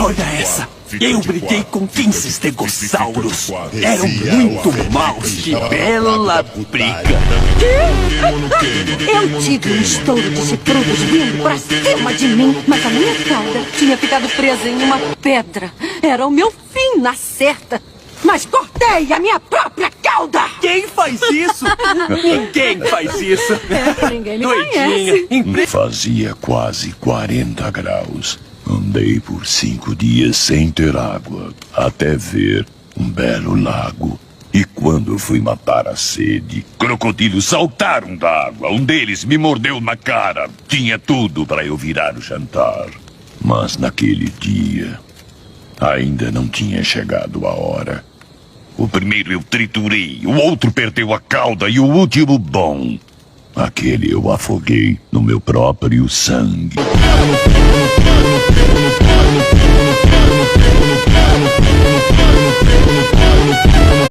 Olha essa! Eu briguei com 15 estegossauros. Eram muito maus. Que bela briga. Eu tive um estouro de chifrudos vindo pra cima de mim, mas a minha cauda tinha ficado presa em uma pedra. Era o meu fim na certa. Mas cortei a minha própria cauda! Quem faz isso? Ninguém faz isso. Ninguém me conhece. Fazia quase 40 graus. Andei por 5 dias sem ter água, até ver um belo lago. E quando fui matar a sede, crocodilos saltaram da água. Um deles me mordeu na cara. Tinha tudo para eu virar o jantar. Mas naquele dia, ainda não tinha chegado a hora. O primeiro eu triturei, o outro perdeu a cauda e o último, bom, aquele eu afoguei no meu próprio sangue.